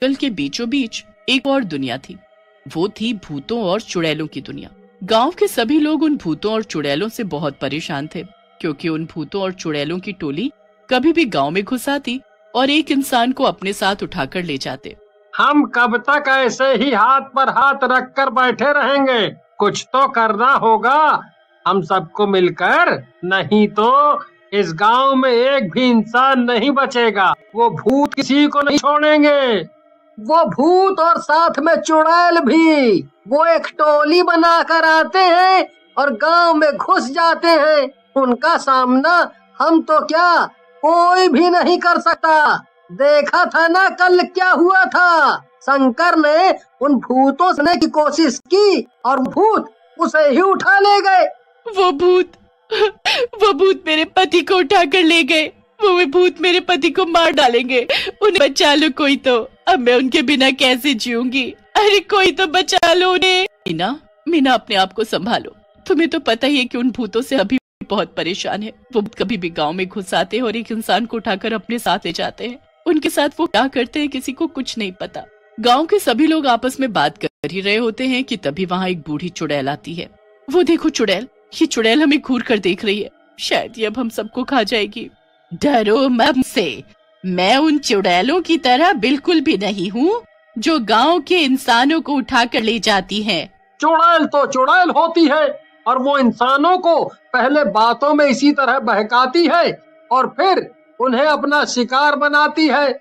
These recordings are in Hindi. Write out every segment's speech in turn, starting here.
जंगल के बीचों बीच एक और दुनिया थी। वो थी भूतों और चुड़ैलों की दुनिया। गांव के सभी लोग उन भूतों और चुड़ैलों से बहुत परेशान थे, क्योंकि उन भूतों और चुड़ैलों की टोली कभी भी गांव में घुस आती और एक इंसान को अपने साथ उठाकर ले जाते। हम कब तक ऐसे ही हाथ पर हाथ रखकर बैठे रहेंगे? कुछ तो करना होगा हम सबको मिलकर, नहीं तो इस गांव में एक भी इंसान नहीं बचेगा। वो भूत किसी को नहीं छोड़ेंगे। वो भूत और साथ में चुड़ैल भी, वो एक टोली बनाकर आते हैं और गांव में घुस जाते हैं। उनका सामना हम तो क्या, कोई भी नहीं कर सकता। देखा था ना कल क्या हुआ था? शंकर ने उन भूतों से की कोशिश की और भूत उसे ही उठा ले गए। वो भूत मेरे पति को उठा कर ले गए। वो भूत मेरे पति को मार डालेंगे। उन्हें बचा लो कोई तो। अब मैं उनके बिना कैसे जीऊंगी? अरे कोई तो बचा लो उन्हें। मीना अपने आप को संभालो। तुम्हें तो पता ही है कि उन भूतों से अभी बहुत परेशान है। वो कभी भी गांव में घुस आते हैं और एक इंसान को उठाकर अपने साथ ले जाते हैं। उनके साथ वो क्या करते हैं किसी को कुछ नहीं पता। गांव के सभी लोग आपस में बात कर ही रहे होते हैं कि तभी वहाँ एक बूढ़ी चुड़ैल आती है। वो देखो चुड़ैल, ये चुड़ैल हमें घूर कर देख रही है। शायद ये अब हम सबको खा जाएगी। डरो मत से, मैं उन चुड़ैलों की तरह बिल्कुल भी नहीं हूँ जो गांव के इंसानों को उठाकर ले जाती हैं। चुड़ैल तो चुड़ैल होती है और वो इंसानों को पहले बातों में इसी तरह बहकाती है और फिर उन्हें अपना शिकार बनाती है।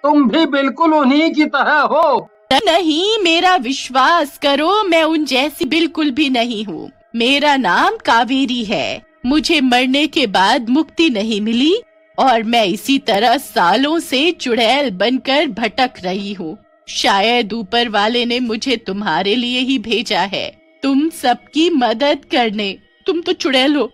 तुम भी बिल्कुल उन्हीं की तरह हो। नहीं, मेरा विश्वास करो, मैं उन जैसी बिल्कुल भी नहीं हूँ। मेरा नाम कावेरी है। मुझे मरने के बाद मुक्ति नहीं मिली और मैं इसी तरह सालों से चुड़ैल बनकर भटक रही हूँ। शायद ऊपर वाले ने मुझे तुम्हारे लिए ही भेजा है, तुम सबकी मदद करने। तुम तो चुड़ैल हो।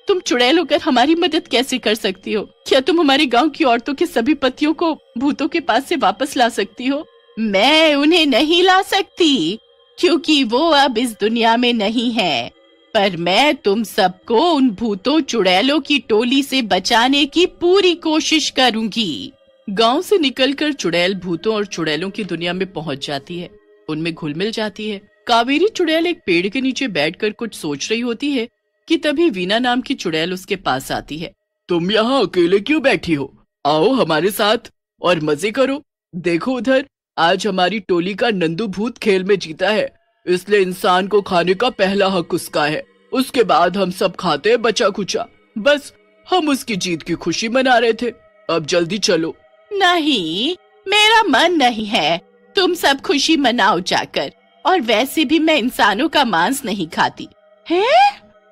तुम चुड़ैल होकर हमारी मदद कैसे कर सकती हो? क्या तुम हमारे गांव की औरतों के सभी पतियों को भूतों के पास से वापस ला सकती हो? मैं उन्हें नहीं ला सकती क्योंकि वो अब इस दुनिया में नहीं है, पर मैं तुम सबको उन भूतों चुड़ैलों की टोली से बचाने की पूरी कोशिश करूंगी। गांव से निकलकर चुड़ैल भूतों और चुड़ैलों की दुनिया में पहुंच जाती है, उनमें घुल मिल जाती है। कावेरी चुड़ैल एक पेड़ के नीचे बैठकर कुछ सोच रही होती है कि तभी वीना नाम की चुड़ैल उसके पास आती है। तुम यहाँ अकेले क्यों बैठी हो? आओ हमारे साथ और मजे करो। देखो उधर, आज हमारी टोली का नंदू भूत खेल में जीता है, इसलिए इंसान को खाने का पहला हक उसका है। उसके बाद हम सब खाते हैं बचा खुचा। बस हम उसकी जीत की खुशी मना रहे थे। अब जल्दी चलो। नहीं, मेरा मन नहीं है। तुम सब खुशी मनाओ जाकर। और वैसे भी मैं इंसानों का मांस नहीं खाती। है?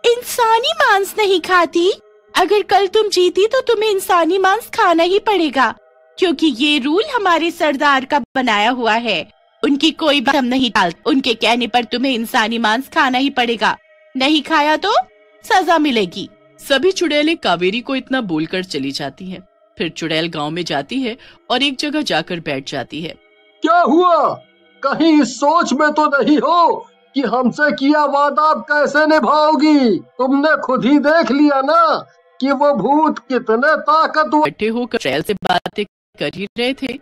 इंसानी मांस नहीं खाती? अगर कल तुम जीती तो तुम्हें इंसानी मांस खाना ही पड़ेगा, क्योंकि ये रूल हमारे सरदार का बनाया हुआ है। उनकी कोई बात हम नहीं टालते। उनके कहने पर तुम्हें इंसानी मांस खाना ही पड़ेगा। नहीं खाया तो सजा मिलेगी। सभी चुड़ैलें कावेरी को इतना बोलकर चली जाती हैं। फिर चुड़ैल गांव में जाती है और एक जगह जाकर बैठ जाती है। क्या हुआ? कहीं इस सोच में तो नहीं हो कि हमसे किया वादा आप कैसे निभाओगी? तुमने खुद ही देख लिया ना कि वो भूत कितने ताकतवर। बैठे होकर चुड़ैल से बातें कर ही रहे थे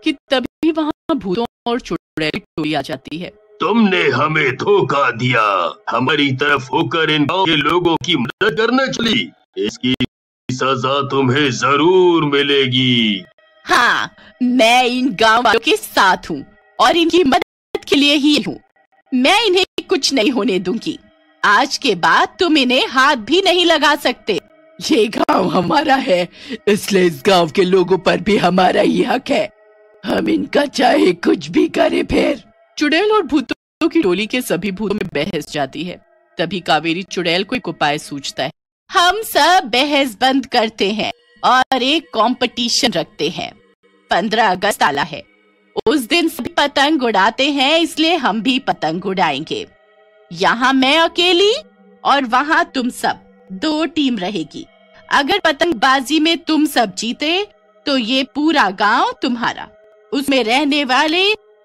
कि तभी वहाँ भूतों और चुड़ैल की टोली आ जाती है। तुमने हमें धोखा दिया, हमारी तरफ होकर इन गांव के लोगों की मदद करने चली। इसकी सजा तुम्हें जरूर मिलेगी। हाँ, मैं इन गांव वालों के साथ हूँ और इनकी मदद के लिए ही हूँ। मैं इन्हें कुछ नहीं होने दूंगी। आज के बाद तुम इन्हें हाथ भी नहीं लगा सकते। ये गांव हमारा है, इसलिए इस गांव के लोगों पर भी हमारा ही हक है। हम इनका चाहे कुछ भी करें। फिर चुड़ैल और भूतों की टोली के सभी भूतों में बहस जाती है। तभी कावेरी चुड़ैल को एक उपाय सूझता है। हम सब बहस बंद करते हैं और एक कंपटीशन रखते हैं। 15 अगस्त आला है, उस दिन सभी पतंग उड़ाते हैं, इसलिए हम भी पतंग उड़ाएंगे। यहाँ मैं अकेली और वहाँ तुम सब। 2 टीम रहेगी। अगर पतंगबाजी में तुम सब जीते तो ये पूरा गांव तुम्हारा। उसमें रहने वाले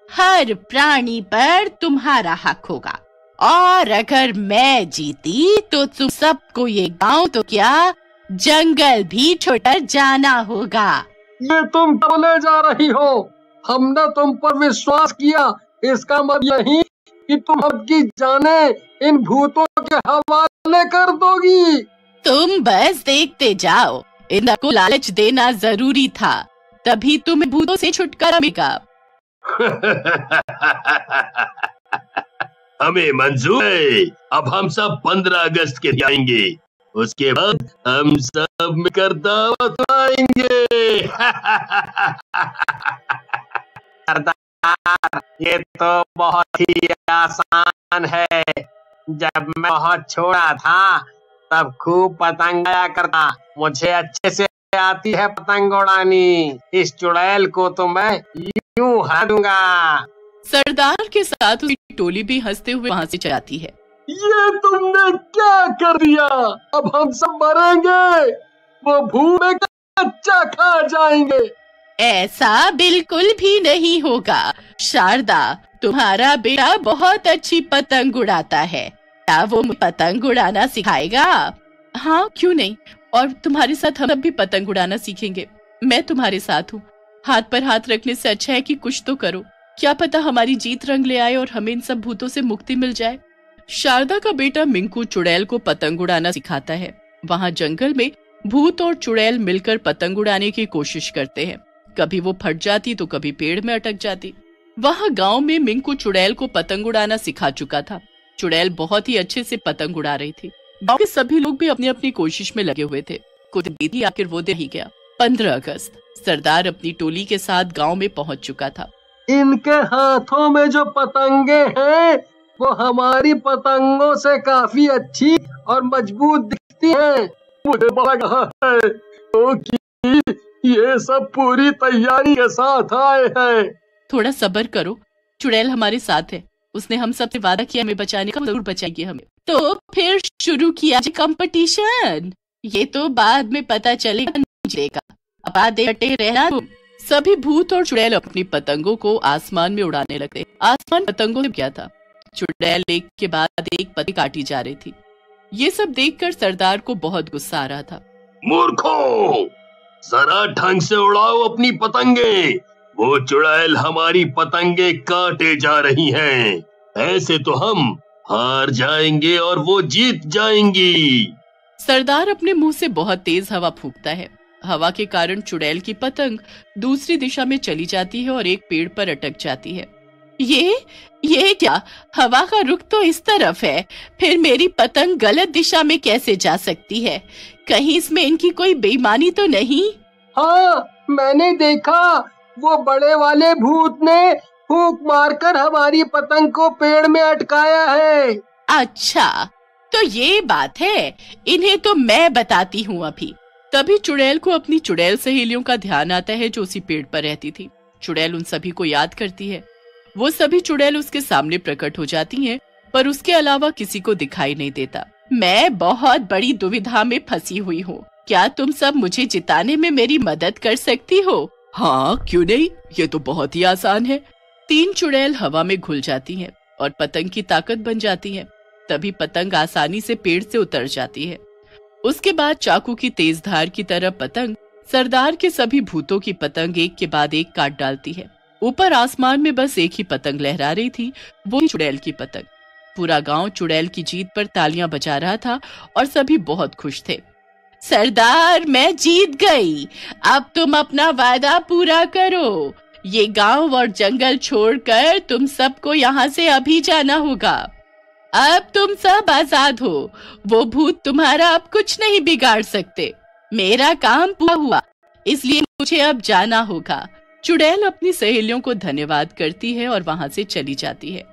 हर प्राणी पर तुम्हारा हक होगा। और अगर मैं जीती तो तुम सबको ये गांव तो क्या, जंगल भी छोड़कर जाना होगा। ये तुम बोले जा रही हो? हमने तुम पर विश्वास किया, इसका मतलब यही कि तुम सबकी जानें इन भूतों के हवाले कर दोगी। तुम बस देखते जाओ, इनको लालच देना जरूरी था, तभी तुम्हें भूतों से छुटकारा मिलेगा। हमें मंजूर है। अब हम सब 15 अगस्त के जाएंगे, उसके बाद हम सब मिलकर दावत आएंगे। सरदार, ये तो बहुत ही आसान है। जब मैं बहुत छोटा था तब खूब पतंग आया करता, मुझे अच्छे से आती है पतंग उड़ानी। इस चुड़ैल को तो मैं यूं हरा दूंगा। सरदार के साथ उसकी टोली भी हंसते हुए वहाँ से चलाती है। ये तुमने क्या कर दिया? अब हम सब मरेंगे, वो भूत में कच्चा खा जाएंगे। ऐसा बिल्कुल भी नहीं होगा। शारदा, तुम्हारा बेटा बहुत अच्छी पतंग उड़ाता है, क्या वो पतंग उड़ाना सिखाएगा? हाँ, क्यों नहीं, और तुम्हारे साथ हम सब भी पतंग उड़ाना सीखेंगे। मैं तुम्हारे साथ हूँ। हाथ पर हाथ रखने से अच्छा है कि कुछ तो करो, क्या पता हमारी जीत रंग ले आए और हमें इन सब भूतों से मुक्ति मिल जाए। शारदा का बेटा मिंकू चुड़ैल को पतंग उड़ाना सिखाता है। वहाँ जंगल में भूत और चुड़ैल मिलकर पतंग उड़ाने की कोशिश करते हैं। कभी वो फट जाती तो कभी पेड़ में अटक जाती। वहाँ गांव में मिंकू चुड़ैल को पतंग उड़ाना सिखा चुका था। चुड़ैल बहुत ही अच्छे से पतंग उड़ा रही थी। गांव के सभी लोग भी अपनी अपनी कोशिश में लगे हुए थे। कुछ देर ही आखिर वो दिन ही गया। 15 अगस्त। सरदार अपनी टोली के साथ गांव में पहुंच चुका था। इनके हाथों में जो पतंगे हैं वो हमारी पतंगों से काफी अच्छी और मजबूत दिखती हैं। मुझे लग रहा है तो कि ये सब पूरी तैयारी के साथ आए हैं। थोड़ा सब्र करो, चुड़ैल हमारे साथ है। उसने हम सबसे वादा किया हमें बचाने का, जरूर बचाएगी हमें। तो फिर शुरू किया जाए कंपटीशन। ये तो बाद में पता चलेगा, अब आधे रहना तुम। सभी भूत और चुड़ैल अपनी पतंगों को आसमान में उड़ाने लगते। आसमान पतंगों में क्या था, चुड़ैल एक के बाद एक पतंग काटी जा रही थी। ये सब देखकर सरदार को बहुत गुस्सा आ रहा था। मूर्खों, जरा ढंग से उड़ाओ अपनी पतंगे। वो चुड़ैल हमारी पतंगे काटे जा रही हैं। ऐसे तो हम हार जाएंगे और वो जीत जाएंगी। सरदार अपने मुंह से बहुत तेज हवा फूंकता है। हवा के कारण चुड़ैल की पतंग दूसरी दिशा में चली जाती है और एक पेड़ पर अटक जाती है। ये क्या, हवा का रुख तो इस तरफ है, फिर मेरी पतंग गलत दिशा में कैसे जा सकती है? कहीं इसमें इनकी कोई बेईमानी तो नहीं? हाँ, मैंने देखा, वो बड़े वाले भूत ने फूंक मारकर हमारी पतंग को पेड़ में अटकाया है। अच्छा, तो ये बात है, इन्हें तो मैं बताती हूँ अभी। तभी चुड़ैल को अपनी चुड़ैल सहेलियों का ध्यान आता है जो उसी पेड़ पर रहती थी। चुड़ैल उन सभी को याद करती है। वो सभी चुड़ैल उसके सामने प्रकट हो जाती हैं, पर उसके अलावा किसी को दिखाई नहीं देता। मैं बहुत बड़ी दुविधा में फंसी हुई हूँ, क्या तुम सब मुझे जिताने में मेरी मदद कर सकती हो? हाँ, क्यों नहीं, ये तो बहुत ही आसान है। 3 चुड़ैल हवा में घुल जाती हैं और पतंग की ताकत बन जाती हैं। तभी पतंग आसानी से पेड़ से उतर जाती है। उसके बाद चाकू की तेज धार की तरह पतंग सरदार के सभी भूतों की पतंग एक के बाद एक काट डालती है। ऊपर आसमान में बस एक ही पतंग लहरा रही थी, वो ही चुड़ैल की पतंग। पूरा गांव चुड़ैल की जीत पर तालियां बजा रहा था और सभी बहुत खुश थे। सरदार, मैं जीत गई। अब तुम अपना वादा पूरा करो। ये गांव और जंगल छोड़कर तुम सबको यहाँ से अभी जाना होगा। अब तुम सब आजाद हो। वो भूत तुम्हारा अब कुछ नहीं बिगाड़ सकते। मेरा काम पूरा हुआ, इसलिए मुझे अब जाना होगा। चुड़ैल अपनी सहेलियों को धन्यवाद करती है और वहां से चली जाती है।